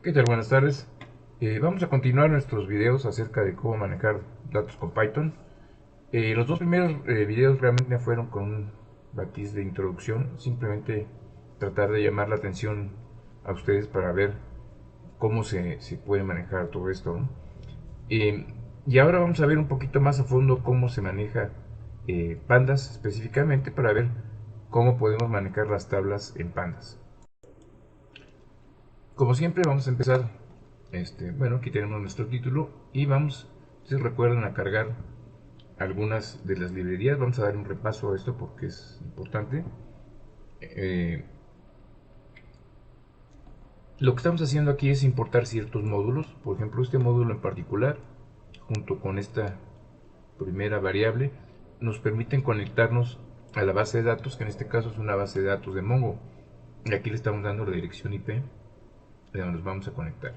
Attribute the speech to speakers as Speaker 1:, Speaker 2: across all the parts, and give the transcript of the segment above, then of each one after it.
Speaker 1: ¿Qué tal? Buenas tardes. Vamos a continuar nuestros videos acerca de cómo manejar datos con Python. Los dos primeros videos realmente fueron con un matiz de introducción, simplemente tratar de llamar la atención a ustedes para ver cómo se puede manejar todo esto, ¿no? Eh, y ahora vamos a ver un poquito más a fondo cómo se maneja Pandas específicamente para ver cómo podemos manejar las tablas en Pandas. Como siempre vamos a empezar, bueno, aquí tenemos nuestro título y vamos, si recuerdan, a cargar algunas de las librerías. Vamos a dar un repaso a esto porque es importante. Eh, lo que estamos haciendo aquí es importar ciertos módulos, por ejemplo este módulo en particular, junto con esta primera variable, nos permiten conectarnos a la base de datos, que en este caso es una base de datos de Mongo. Y aquí le estamos dando la dirección IP de donde nos vamos a conectar.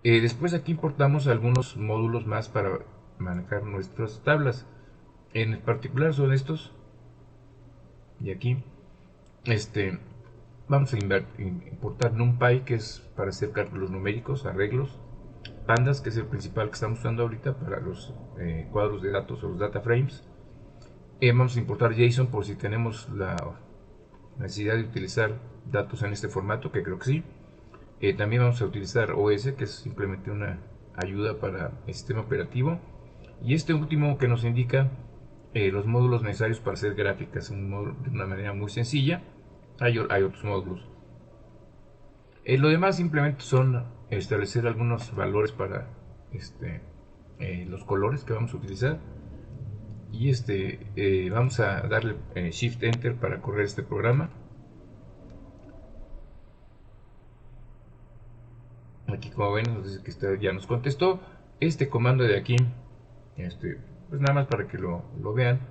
Speaker 1: Después aquí importamos algunos módulos más para manejar nuestras tablas. En particular son estos. Y aquí vamos a importar NumPy, que es para hacer cálculos numéricos, arreglos. Pandas, que es el principal que estamos usando ahorita para los cuadros de datos o los data frames. Vamos a importar JSON por si tenemos la necesidad de utilizar datos en este formato, que creo que sí. También vamos a utilizar OS, que es simplemente una ayuda para el sistema operativo. Y este último que nos indica los módulos necesarios para hacer gráficas de una manera muy sencilla. Hay otros módulos. Lo demás simplemente son establecer algunos valores para los colores que vamos a utilizar. Y vamos a darle Shift Enter para correr este programa. Aquí, como ven, nos dice que ya nos contestó. Este comando de aquí, pues nada más para que lo vean.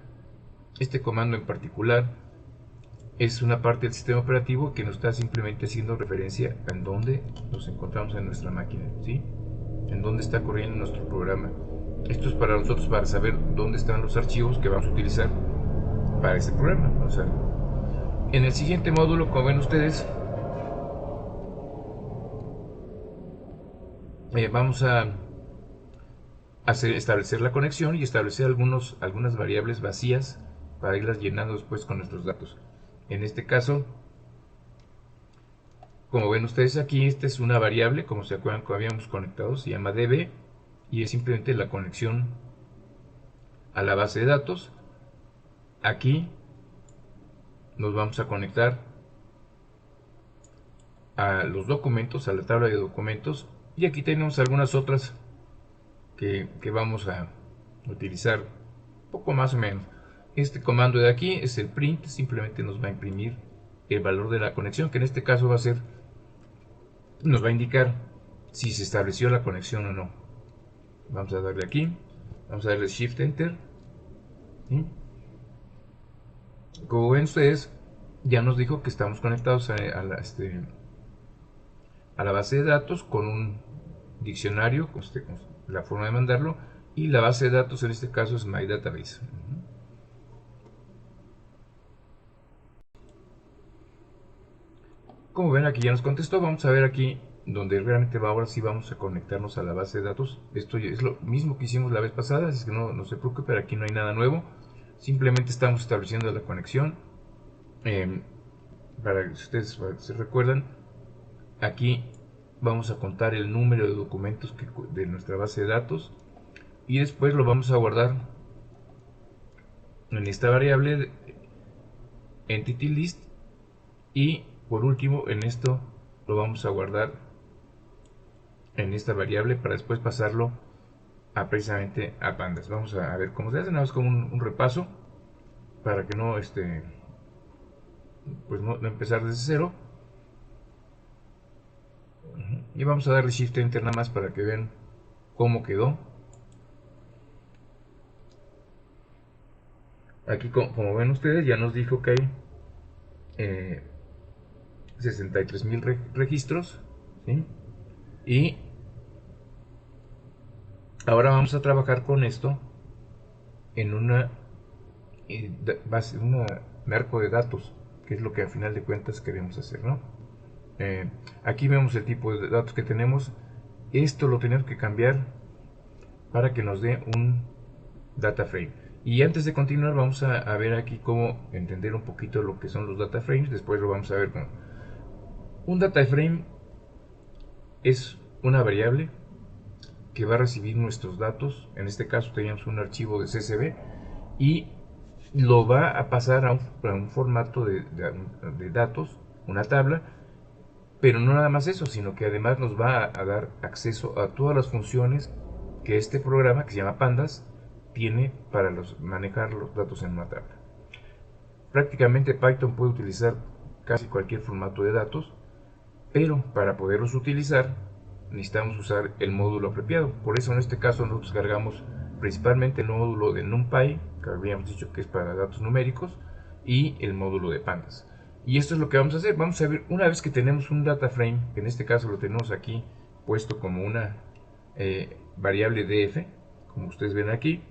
Speaker 1: Este comando en particular es una parte del sistema operativo que nos está simplemente haciendo referencia a en dónde nos encontramos en nuestra máquina, ¿sí? En dónde está corriendo nuestro programa. Esto es para nosotros, para saber dónde están los archivos que vamos a utilizar para este programa. O sea, en el siguiente módulo, como ven ustedes, vamos a establecer la conexión y establecer algunas variables vacías para irlas llenando después con nuestros datos. En este caso, como ven ustedes aquí, esta es una variable, como se acuerdan que habíamos conectado, se llama db y es simplemente la conexión a la base de datos. Aquí nos vamos a conectar a los documentos, a la tabla de documentos, y aquí tenemos algunas otras que vamos a utilizar poco más o menos. Este comando de aquí es el print, simplemente nos va a imprimir el valor de la conexión, que en este caso va a ser, nos va a indicar si se estableció la conexión o no. Vamos a darle aquí, vamos a darle Shift Enter. ¿Sí? Como ven ustedes, ya nos dijo que estamos conectados a la base de datos con un diccionario, con la forma de mandarlo, y la base de datos en este caso es My Database. Como ven, aquí ya nos contestó. Vamos a ver aquí donde realmente va. Ahora sí vamos a conectarnos a la base de datos. Esto es lo mismo que hicimos la vez pasada, así que no se preocupe, pero aquí no hay nada nuevo. Simplemente estamos estableciendo la conexión. Eh, para que ustedes se recuerdan, aquí vamos a contar el número de documentos de nuestra base de datos y después lo vamos a guardar en esta variable entity list, y por último en esto lo vamos a guardar en esta variable para después pasarlo precisamente a pandas. Vamos a ver cómo se hace, nada más como un repaso para que no pues no empezar desde cero. Y vamos a darle Shift Enter nada más para que vean cómo quedó. Aquí, como ven ustedes, ya nos dijo que hay 63.000 registros, ¿sí? Y ahora vamos a trabajar con esto en una base, un marco de datos, que es lo que a final de cuentas queremos hacer, ¿no? Aquí vemos el tipo de datos que tenemos. Esto lo tenemos que cambiar para que nos dé un data frame. Y antes de continuar vamos a ver aquí cómo entender un poquito lo que son los data frames. Después lo vamos a ver con un data frame. Es una variable que va a recibir nuestros datos. En este caso teníamos un archivo de CSV y lo va a pasar a un formato de datos, una tabla. Pero no nada más eso, sino que además nos va a dar acceso a todas las funciones que este programa, que se llama Pandas, tiene para manejar los datos en una tabla. Prácticamente Python puede utilizar casi cualquier formato de datos, pero para poderlos utilizar necesitamos usar el módulo apropiado. Por eso en este caso nosotros cargamos principalmente el módulo de NumPy, que habíamos dicho que es para datos numéricos, y el módulo de Pandas. Y esto es lo que vamos a hacer. Vamos a ver, una vez que tenemos un data frame, que en este caso lo tenemos aquí puesto como una variable df, como ustedes ven aquí,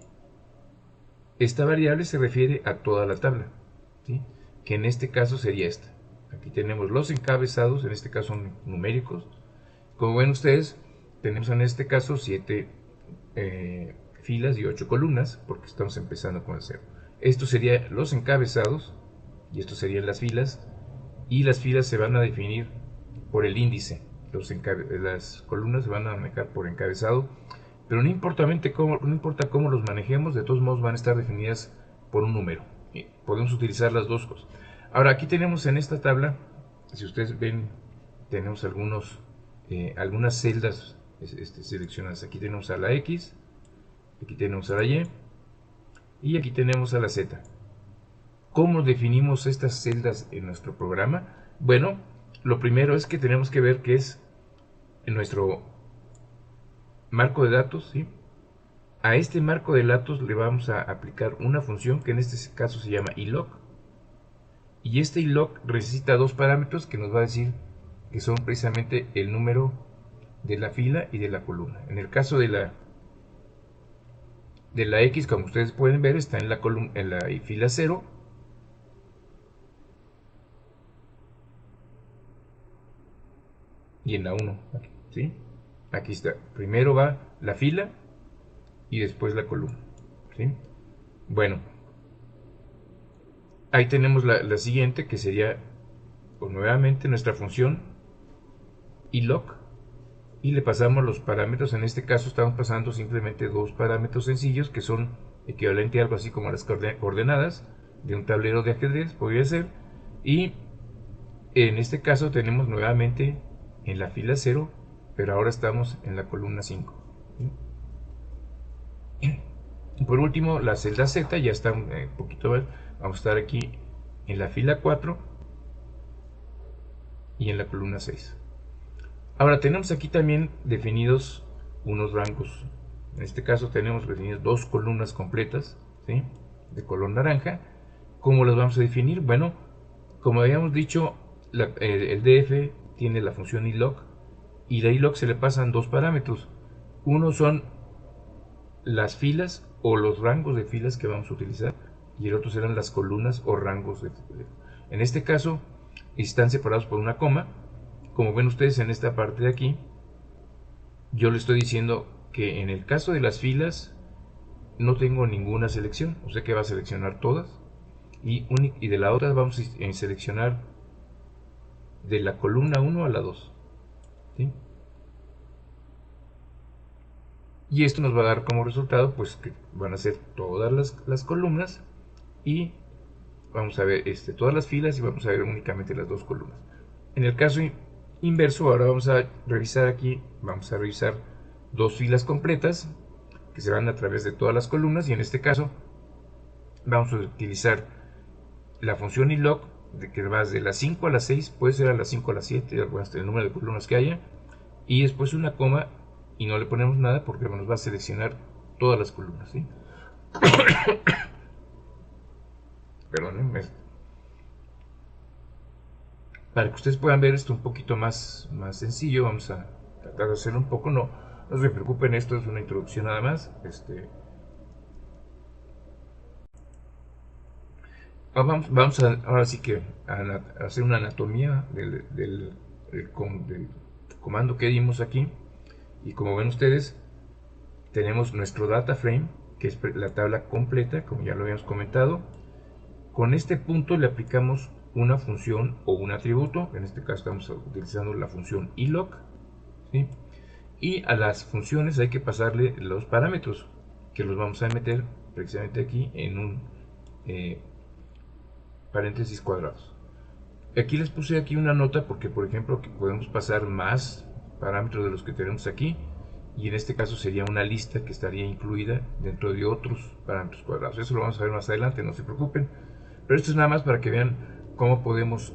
Speaker 1: esta variable se refiere a toda la tabla, ¿sí? Que en este caso sería esta. Aquí tenemos los encabezados, en este caso son numéricos. Como ven ustedes, tenemos en este caso 7 filas y 8 columnas, porque estamos empezando con el 0. Esto serían los encabezados, y esto serían las filas, y las filas se van a definir por el índice. Las columnas se van a manejar por encabezado, pero no importa cómo los manejemos, de todos modos van a estar definidas por un número. Podemos utilizar las dos cosas. Ahora aquí tenemos en esta tabla, si ustedes ven, tenemos algunas celdas seleccionadas. Aquí tenemos a la X, aquí tenemos a la y aquí tenemos a la Z. ¿Cómo definimos estas celdas en nuestro programa? Bueno, lo primero es que tenemos que ver qué es en nuestro marco de datos, ¿sí? A este marco de datos le vamos a aplicar una función que en este caso se llama iloc. Y este iloc necesita dos parámetros que nos va a decir que son precisamente el número de la fila y de la columna. En el caso de la X, como ustedes pueden ver, está en la fila 0. Y en la 1, ¿sí? Aquí está. Primero va la fila y después la columna, ¿sí? Bueno, ahí tenemos la siguiente, que sería pues, nuevamente nuestra función iloc, y le pasamos los parámetros. En este caso estamos pasando simplemente dos parámetros sencillos que son equivalente a algo así como las coordenadas de un tablero de ajedrez, podría ser. Y en este caso tenemos nuevamente en la fila 0, pero ahora estamos en la columna 5. Y por último, la celda Z ya está un poquito más. Vamos a estar aquí en la fila 4 y en la columna 6. Ahora tenemos aquí también definidos unos rangos. En este caso tenemos definidas dos columnas completas, ¿sí? De color naranja. ¿Cómo las vamos a definir? Bueno, como habíamos dicho, el df tiene la función iloc, y de iloc se le pasan dos parámetros. Uno son las filas o los rangos de filas que vamos a utilizar, y el otro serán las columnas o rangos en este caso están separados por una coma. Como ven ustedes en esta parte de aquí, yo le estoy diciendo que en el caso de las filas no tengo ninguna selección, o sea que va a seleccionar todas, y de la otra vamos a seleccionar de la columna 1 a la 2, ¿sí? Y esto nos va a dar como resultado pues que van a ser todas las columnas, y vamos a ver todas las filas, y vamos a ver únicamente las dos columnas. En el caso inverso, ahora vamos a revisar aquí, vamos a revisar dos filas completas que se van a través de todas las columnas, y en este caso vamos a utilizar la función iloc, que va de las 5 a las 6, puede ser a las 5 a las 7, hasta el número de columnas que haya, y después una coma, y no le ponemos nada porque nos va a seleccionar todas las columnas, ¿sí? Perdón, para que ustedes puedan ver esto un poquito más sencillo, vamos a tratar de hacerlo un poco. No se preocupen, esto es una introducción nada más. Vamos ahora sí que a hacer una anatomía del del comando que dimos aquí. Y como ven ustedes, tenemos nuestro data frame, que es la tabla completa, como ya lo habíamos comentado. Con este punto le aplicamos una función o un atributo. En este caso estamos utilizando la función iloc, ¿sí? Y a las funciones hay que pasarle los parámetros, que los vamos a meter precisamente aquí en un paréntesis cuadrados. Aquí les puse aquí una nota porque, por ejemplo, que podemos pasar más parámetros de los que tenemos aquí, y en este caso sería una lista que estaría incluida dentro de otros parámetros cuadrados. Eso lo vamos a ver más adelante, no se preocupen. Pero esto es nada más para que vean cómo podemos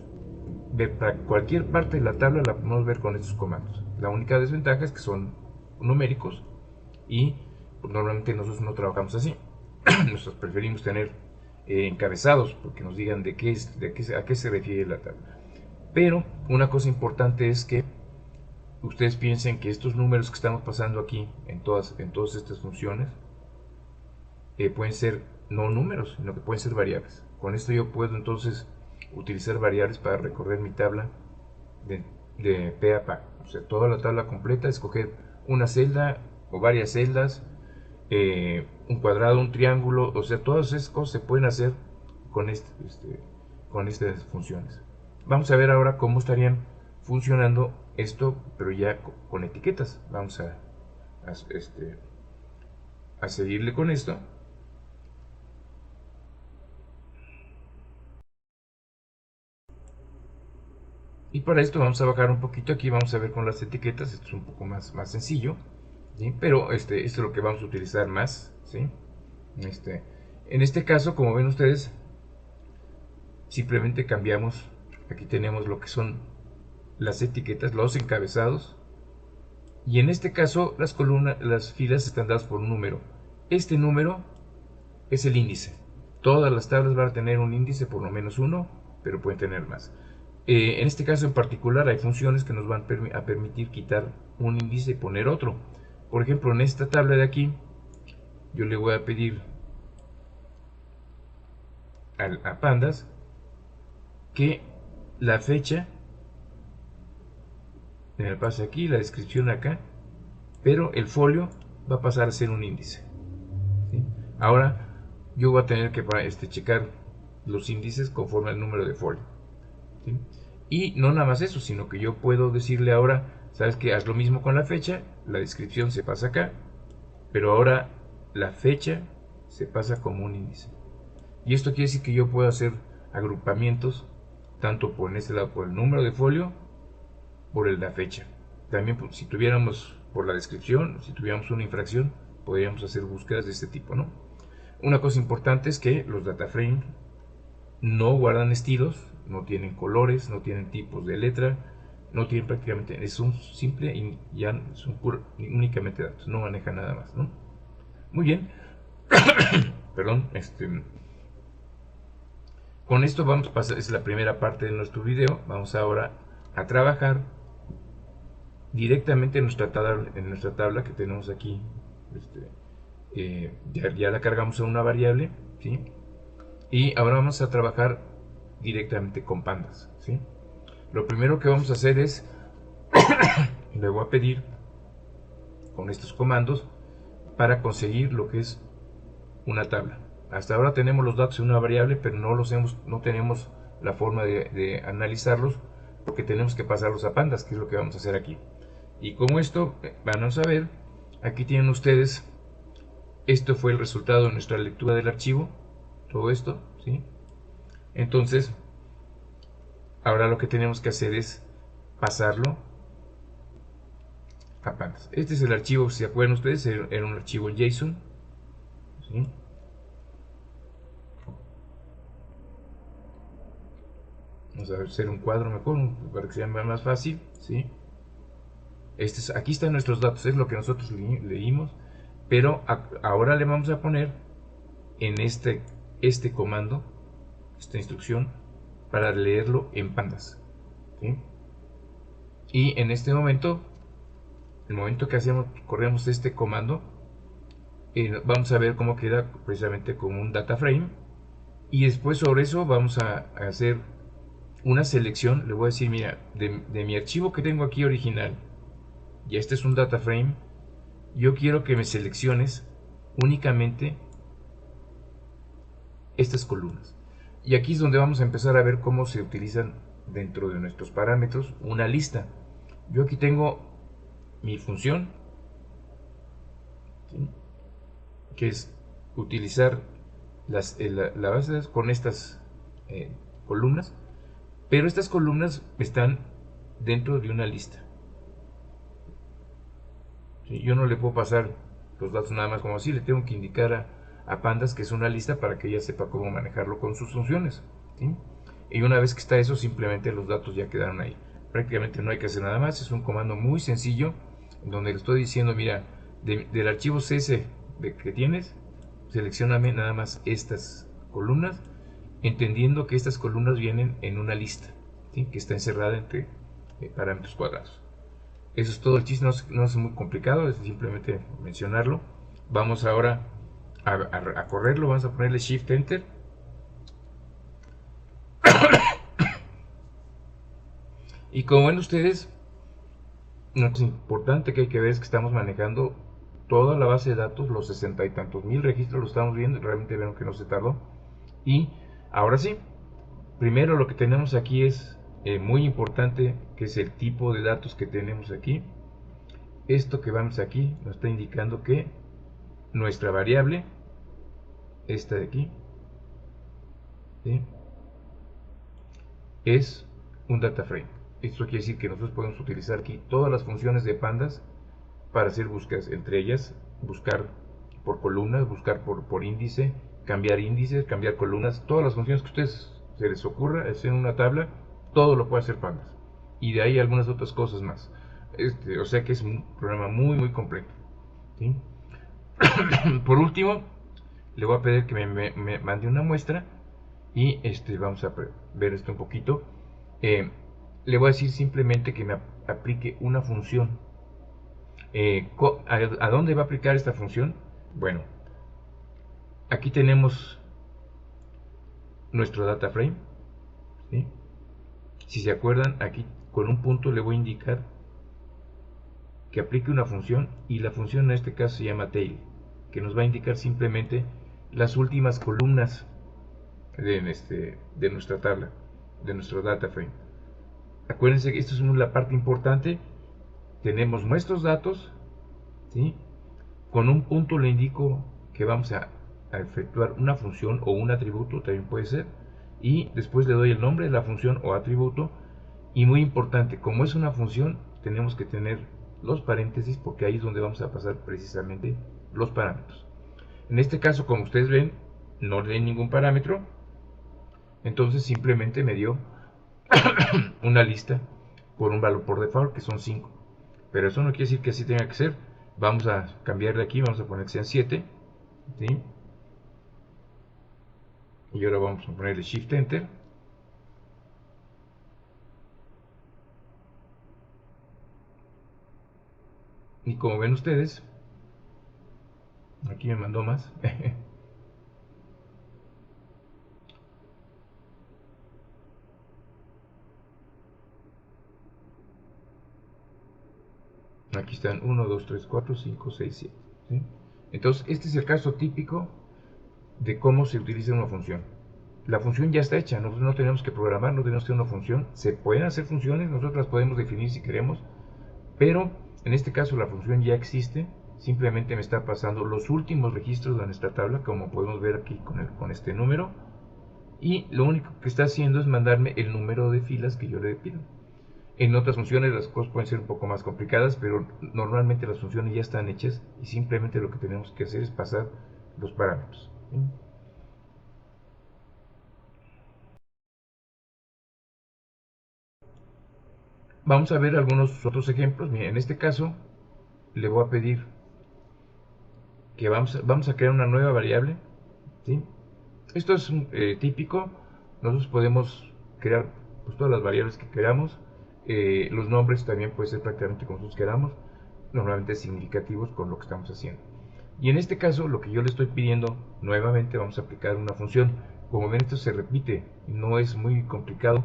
Speaker 1: ver para cualquier parte de la tabla, la podemos ver con estos comandos. La única desventaja es que son numéricos y pues, normalmente nosotros no trabajamos así. Nosotros preferimos tener encabezados porque nos digan a qué se refiere la tabla. Pero una cosa importante es que ustedes piensen que estos números que estamos pasando aquí en todas estas funciones pueden ser no números, sino que pueden ser variables. Con esto yo puedo entonces utilizar variables para recorrer mi tabla de pe a pa. O sea, toda la tabla completa, escoger una celda o varias celdas, un cuadrado, un triángulo, o sea, todas esas cosas se pueden hacer con estas funciones. Vamos a ver ahora cómo estarían funcionando esto, pero ya con etiquetas. Vamos a seguirle con esto. Y para esto vamos a bajar un poquito aquí, vamos a ver con las etiquetas. Esto es un poco más sencillo, ¿sí? Pero esto es lo que vamos a utilizar más, ¿sí? En este caso, como ven ustedes, simplemente cambiamos. Aquí tenemos lo que son las etiquetas, los encabezados, y en este caso las filas están dadas por un número. Este número es el índice. Todas las tablas van a tener un índice, por lo menos uno, pero pueden tener más. En este caso en particular hay funciones que nos van a permitir quitar un índice y poner otro. Por ejemplo, en esta tabla de aquí, yo le voy a pedir a Pandas que la fecha me la pase aquí, la descripción acá, pero el folio va a pasar a ser un índice, ¿sí? Ahora yo voy a tener que checar los índices conforme al número de folio, ¿sí? Y no nada más eso, sino que yo puedo decirle ahora, sabes que haz lo mismo con la fecha, la descripción se pasa acá, pero ahora la fecha se pasa como un índice. Y esto quiere decir que yo puedo hacer agrupamientos tanto por este lado por el número de folio, por la fecha. También si tuviéramos por la descripción, si tuviéramos una infracción, podríamos hacer búsquedas de este tipo, ¿no? Una cosa importante es que los data frames no guardan estilos, no tienen colores, no tienen tipos de letra, no tienen prácticamente, es un simple y ya son únicamente datos, no maneja nada más, ¿no? Muy bien. Perdón, con esto vamos a pasar, es la primera parte de nuestro video. Vamos ahora a trabajar directamente en nuestra tabla que tenemos aquí. Ya la cargamos a una variable, ¿sí? Y ahora vamos a trabajar directamente con Pandas, ¿sí? Lo primero que vamos a hacer es le voy a pedir con estos comandos para conseguir lo que es una tabla. Hasta ahora tenemos los datos en una variable, pero no tenemos la forma de analizarlos porque tenemos que pasarlos a Pandas, que es lo que vamos a hacer aquí. Y como esto, van a saber, aquí tienen ustedes, esto fue el resultado de nuestra lectura del archivo, todo esto, ¿sí? Entonces, ahora lo que tenemos que hacer es pasarlo a Pandas. Este es el archivo, si se acuerdan ustedes, era un archivo en JSON, ¿sí? Vamos a hacer un cuadro mejor para que sea más fácil, ¿sí? Aquí están nuestros datos, es lo que nosotros leímos, pero ahora le vamos a poner en este comando, esta instrucción, para leerlo en Pandas, ¿sí? Y en este momento, el momento que corremos este comando, vamos a ver cómo queda precisamente como un data frame, y después sobre eso vamos a hacer una selección, le voy a decir, mira, de mi archivo que tengo aquí original, y este es un data frame, yo quiero que me selecciones únicamente estas columnas. Y aquí es donde vamos a empezar a ver cómo se utilizan dentro de nuestros parámetros una lista. Yo aquí tengo mi función, ¿sí?, que es utilizar la base de datos con estas columnas, pero estas columnas están dentro de una lista. ¿Sí? Yo no le puedo pasar los datos nada más como así, le tengo que indicar a Pandas que es una lista para que ella sepa cómo manejarlo con sus funciones. ¿Sí? Y una vez que está eso, simplemente los datos ya quedaron ahí. Prácticamente no hay que hacer nada más, es un comando muy sencillo donde le estoy diciendo, mira, del archivo CS que tienes, seleccioname nada más estas columnas, entendiendo que estas columnas vienen en una lista, ¿sí?, que está encerrada entre parámetros cuadrados. Eso es todo el chiste, no es muy complicado, es simplemente mencionarlo. Vamos ahora a correrlo, vamos a ponerle Shift Enter. Y como ven ustedes, lo importante que hay que ver es que estamos manejando toda la base de datos, los 60 y tantos mil registros lo estamos viendo, realmente vieron que no se tardó. Y ahora sí, primero lo que tenemos aquí es muy importante, que es el tipo de datos que tenemos aquí. Esto que vamos aquí nos está indicando que nuestra variable, esta de aquí, ¿sí?, es un data frame. Esto quiere decir que nosotros podemos utilizar aquí todas las funciones de Pandas para hacer búsquedas, entre ellas buscar por columnas, buscar por índice, cambiar índices, cambiar columnas, todas las funciones que a ustedes se les ocurra, es en una tabla, todo lo puede hacer Pandas. Y de ahí algunas otras cosas más. O sea que es un programa muy completo. ¿Sí? Por último, le voy a pedir que me mande una muestra y vamos a ver esto un poquito. Le voy a decir simplemente que me aplique una función. ¿A dónde va a aplicar esta función? Bueno, aquí tenemos nuestro data frame, ¿sí? Si se acuerdan, aquí con un punto le voy a indicar que aplique una función, y la función en este caso se llama tail, que nos va a indicar simplemente las últimas columnas de nuestra tabla, de nuestro data frame. Acuérdense que esto es la parte importante. Tenemos nuestros datos, ¿sí? Con un punto le indico que vamos a efectuar una función o un atributo, también puede ser, y después le doy el nombre de la función o atributo. Y muy importante, como es una función, tenemos que tener los paréntesis, porque ahí es donde vamos a pasar precisamente los parámetros. En este caso, como ustedes ven, no le di ningún parámetro, entonces simplemente me dio una lista por un valor por default, que son 5. Pero eso no quiere decir que así tenga que ser. Vamos a cambiarle aquí, vamos a poner que sean 7, ¿sí? Y ahora vamos a ponerle Shift Enter. Y como ven ustedes, aquí me mandó más. Aquí están 1, 2, 3, 4, 5, 6, 7. ¿Sí? Entonces, este es el caso típico de cómo se utiliza una función. La función ya está hecha, nosotros no tenemos que programar, no tenemos que hacer una función. Se pueden hacer funciones, nosotros las podemos definir si queremos, pero en este caso la función ya existe, simplemente me está pasando los últimos registros de nuestra tabla, como podemos ver aquí con este número, y lo único que está haciendo es mandarme el número de filas que yo le pido. En otras funciones las cosas pueden ser un poco más complicadas, pero normalmente las funciones ya están hechas y simplemente lo que tenemos que hacer es pasar los parámetros. ¿Sí? Vamos a ver algunos otros ejemplos. Mira, en este caso le voy a pedir que vamos a crear una nueva variable, ¿sí? Esto es típico. Nosotros podemos crear pues, todas las variables que queramos. Los nombres también pueden ser prácticamente como nosotros queramos, normalmente significativos con lo que estamos haciendo. Y en este caso, lo que yo le estoy pidiendo, nuevamente vamos a aplicar una función. Como ven, esto se repite, no es muy complicado,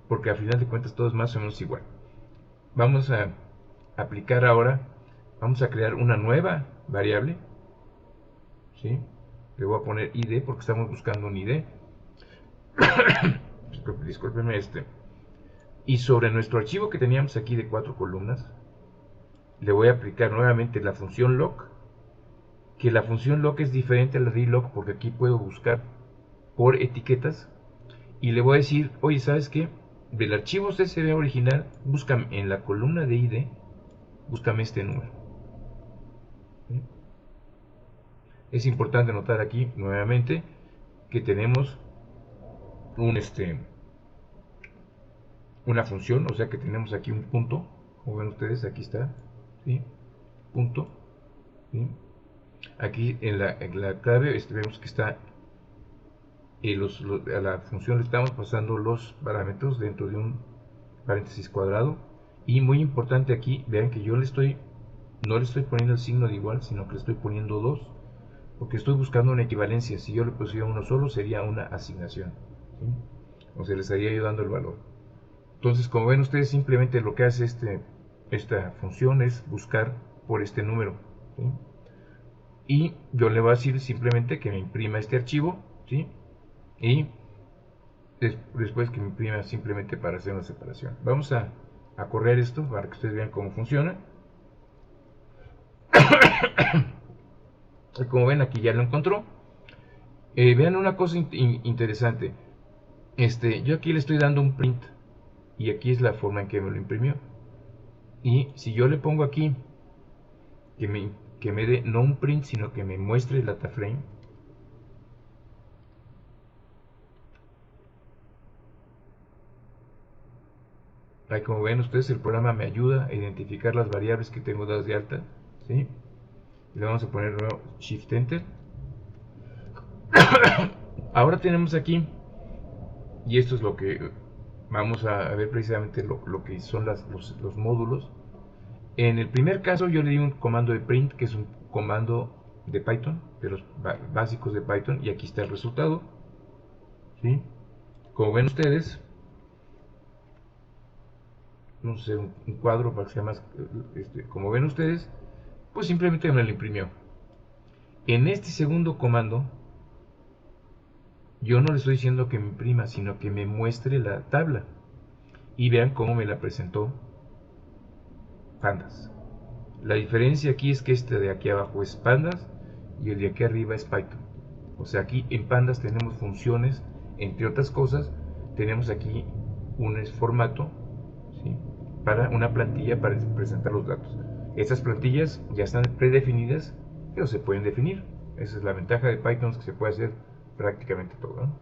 Speaker 1: porque al final de cuentas todo es más o menos igual. Vamos a aplicar ahora, vamos a crear una nueva variable, ¿sí? Le voy a poner id porque estamos buscando un id. Discúlpenme y sobre nuestro archivo que teníamos aquí de 4 columnas, le voy a aplicar nuevamente la función lock, que la función lock es diferente a la de lock porque aquí puedo buscar por etiquetas, y le voy a decir, oye, ¿sabes qué? Del archivo CSV original, búscame en la columna de id, búscame este número. ¿Sí? Es importante notar aquí nuevamente que tenemos un una función, o sea que tenemos aquí un punto, como ven ustedes, aquí está, ¿sí? Punto, ¿sí? Aquí en la clave vemos que está a la función le estamos pasando los parámetros dentro de un paréntesis cuadrado, y muy importante aquí, vean que yo no le estoy poniendo el signo de igual, sino que le estoy poniendo 2, porque estoy buscando una equivalencia. Si yo le pusiera uno solo sería una asignación, ¿sí? O sea, le estaría ayudando el valor. Entonces, como ven ustedes, simplemente lo que hace esta función es buscar por este número, ¿sí? Y yo le voy a decir simplemente que me imprima este archivo, ¿sí? Y después que me imprima simplemente para hacer una separación. Vamos a correr esto para que ustedes vean cómo funciona. Y como ven, aquí ya lo encontró. Vean una cosa interesante. Yo aquí le estoy dando un print y aquí es la forma en que me lo imprimió. Y si yo le pongo aquí que me dé no un print, sino que me muestre el data frame, ahí como ven ustedes, el programa me ayuda a identificar las variables que tengo dadas de alta, ¿sí? Le vamos a poner nuevo Shift Enter. Ahora tenemos aquí, y esto es lo que vamos a ver precisamente lo que son los módulos. En el primer caso yo le di un comando de print, que es un comando de Python, de los básicos de Python, y aquí está el resultado, ¿sí? Como ven ustedes, no sé, un cuadro para que sea más, como ven ustedes, pues simplemente me lo imprimió. En este segundo comando, yo no le estoy diciendo que me imprima, sino que me muestre la tabla. Y vean cómo me la presentó Pandas. La diferencia aquí es que este de aquí abajo es Pandas y el de aquí arriba es Python. O sea, aquí en Pandas tenemos funciones, entre otras cosas, tenemos aquí un formato, ¿sí?, para una plantilla para presentar los datos. Estas plantillas ya están predefinidas, pero se pueden definir. Esa es la ventaja de Python, es que se puede hacer prácticamente todo, ¿no?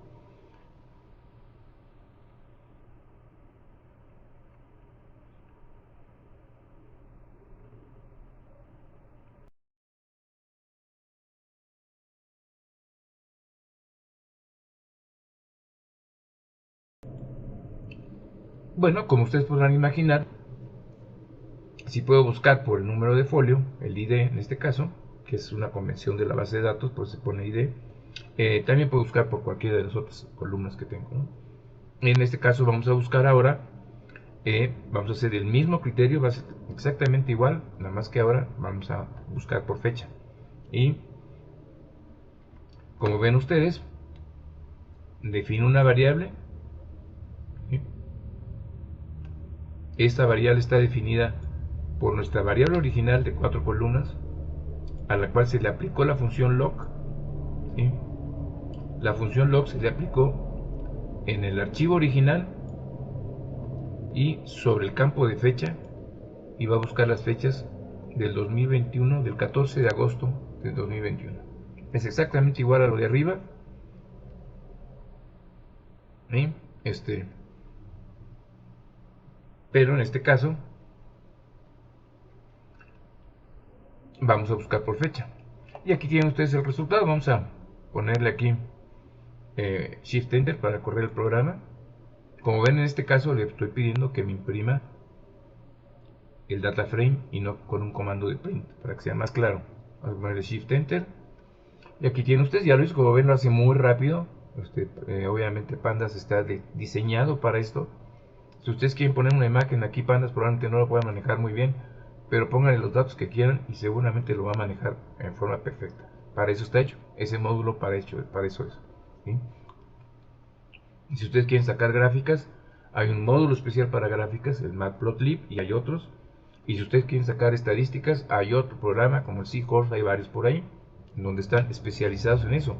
Speaker 1: Bueno, como ustedes podrán imaginar, si puedo buscar por el número de folio, el ID en este caso, que es una convención de la base de datos, pues se pone ID. También puedo buscar por cualquiera de las otras columnas que tengo, ¿no? En este caso vamos a buscar ahora, vamos a hacer el mismo criterio, va a ser exactamente igual, nada más que ahora vamos a buscar por fecha. Y como ven ustedes, defino una variable. ¿Sí? Esta variable está definida por nuestra variable original de 4 columnas, a la cual se le aplicó la función lock, ¿sí? La función lock se le aplicó en el archivo original y sobre el campo de fecha, y va a buscar las fechas del 2021, del 14 de agosto del 2021. Es exactamente igual a lo de arriba, ¿sí? Pero en este caso vamos a buscar por fecha. Y aquí tienen ustedes el resultado. Vamos a ponerle aquí Shift Enter para correr el programa. Como ven, en este caso le estoy pidiendo que me imprima el data frame y no con un comando de print, para que sea más claro. Vamos a ponerle Shift Enter. Y aquí tienen ustedes, ya lo hizo, como ven, lo hace muy rápido. Obviamente Pandas está diseñado para esto. Si ustedes quieren poner una imagen aquí, Pandas probablemente no lo puedan manejar muy bien, pero pónganle los datos que quieran y seguramente lo va a manejar en forma perfecta. Para eso está hecho, ese módulo para eso es. ¿Sí? Y si ustedes quieren sacar gráficas, hay un módulo especial para gráficas, el Matplotlib, y hay otros. Y si ustedes quieren sacar estadísticas, hay otro programa como el Seahorse, hay varios por ahí, donde están especializados en eso.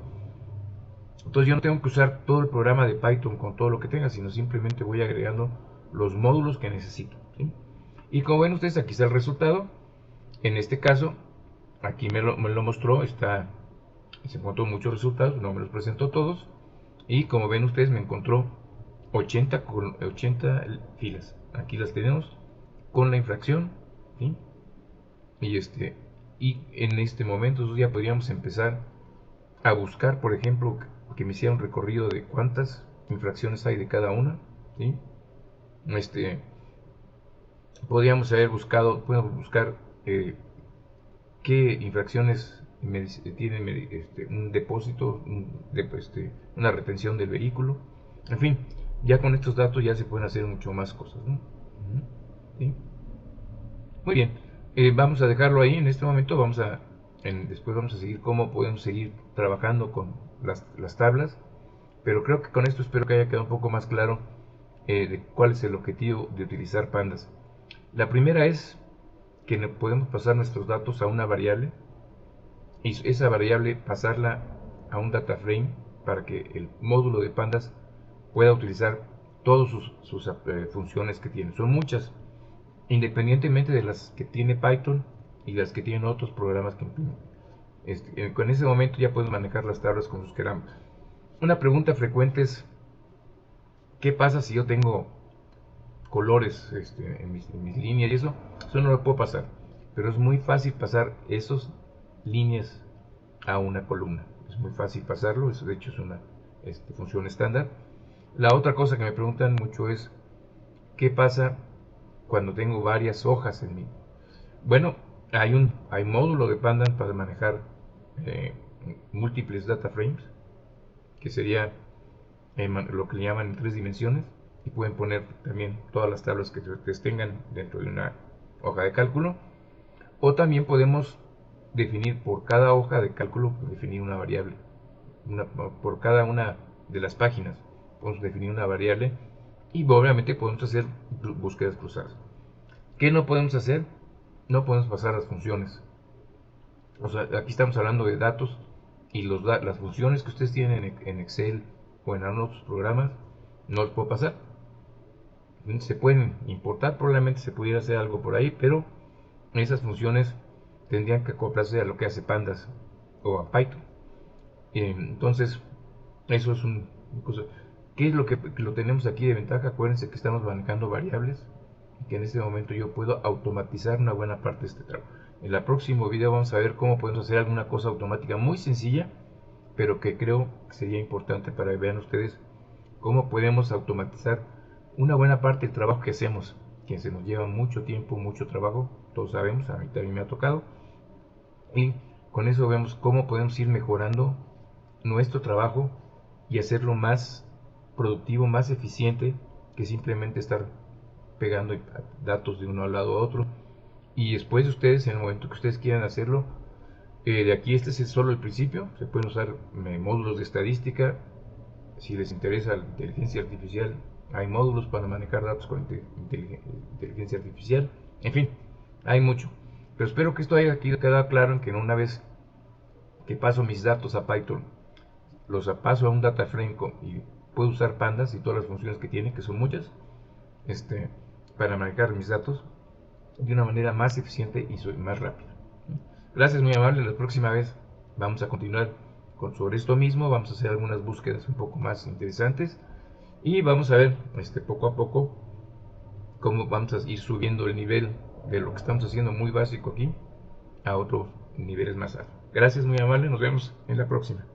Speaker 1: Entonces yo no tengo que usar todo el programa de Python con todo lo que tenga, sino simplemente voy agregando los módulos que necesito. ¿Sí? Y como ven ustedes, aquí está el resultado. En este caso, aquí me lo mostró, se encontró muchos resultados, no me los presentó todos. Y como ven ustedes, me encontró 80 filas. Aquí las tenemos con la infracción. ¿Sí? Y en este momento ya podríamos empezar a buscar, por ejemplo, que me hiciera un recorrido de cuántas infracciones hay de cada una. ¿Sí? Podríamos podemos buscar qué infracciones tienen un depósito, una retención del vehículo. En fin, ya con estos datos ya se pueden hacer mucho más cosas, ¿no? ¿Sí? Muy bien, vamos a dejarlo ahí en este momento. Después vamos a seguir cómo podemos seguir trabajando con las tablas, pero creo que con esto espero que haya quedado un poco más claro de cuál es el objetivo de utilizar Pandas. La primera es que podemos pasar nuestros datos a una variable y esa variable pasarla a un data frame para que el módulo de Pandas pueda utilizar todas sus funciones que tiene. Son muchas, independientemente de las que tiene Python y las que tienen otros programas que imprimen. Con ese momento ya podemos manejar las tablas como queramos. Una pregunta frecuente es: ¿qué pasa si yo tengo colores en mis líneas y eso? Eso no lo puedo pasar, pero es muy fácil pasar esas líneas a una columna. Es muy fácil pasarlo, eso de hecho es una función estándar. La otra cosa que me preguntan mucho es: ¿qué pasa cuando tengo varias hojas en mí? Bueno, hay módulo de Pandas para manejar múltiples data frames, que sería lo que le llaman en 3 dimensiones, y pueden poner también todas las tablas que ustedes tengan dentro de una hoja de cálculo, o también podemos definir por cada hoja de cálculo, definir una variable, por cada una de las páginas podemos definir una variable, y obviamente podemos hacer búsquedas cruzadas. ¿Qué no podemos hacer? No podemos pasar las funciones. O sea, aquí estamos hablando de datos, y las funciones que ustedes tienen en Excel o en otros programas no los puedo pasar. Se pueden importar, probablemente se pudiera hacer algo por ahí, pero esas funciones tendrían que acoplarse a lo que hace Pandas o a Python. Entonces, eso es una cosa. ¿Qué es lo que lo tenemos aquí de ventaja? Acuérdense que estamos manejando variables y que en este momento yo puedo automatizar una buena parte de este trabajo. En el próximo video vamos a ver cómo podemos hacer alguna cosa automática muy sencilla, pero que creo que sería importante para que vean ustedes cómo podemos automatizar una buena parte del trabajo que hacemos, que se nos lleva mucho tiempo, mucho trabajo, todos sabemos, a mí también me ha tocado, y con eso vemos cómo podemos ir mejorando nuestro trabajo y hacerlo más productivo, más eficiente, que simplemente estar pegando datos de uno al lado a otro. Y después ustedes, en el momento que ustedes quieran hacerlo, de aquí este es solo el principio. Se pueden usar módulos de estadística. Si les interesa la inteligencia artificial, hay módulos para manejar datos con inteligencia artificial. En fin, hay mucho. Pero espero que esto haya quedado claro, en que una vez que paso mis datos a Python, los paso a un data frame y puedo usar Pandas y todas las funciones que tiene, que son muchas, para manejar mis datos de una manera más eficiente y más rápida. Gracias, muy amable. La próxima vez vamos a continuar sobre esto mismo. Vamos a hacer algunas búsquedas un poco más interesantes y vamos a ver poco a poco cómo vamos a ir subiendo el nivel de lo que estamos haciendo muy básico aquí a otros niveles más altos. Gracias, muy amable. Nos vemos en la próxima.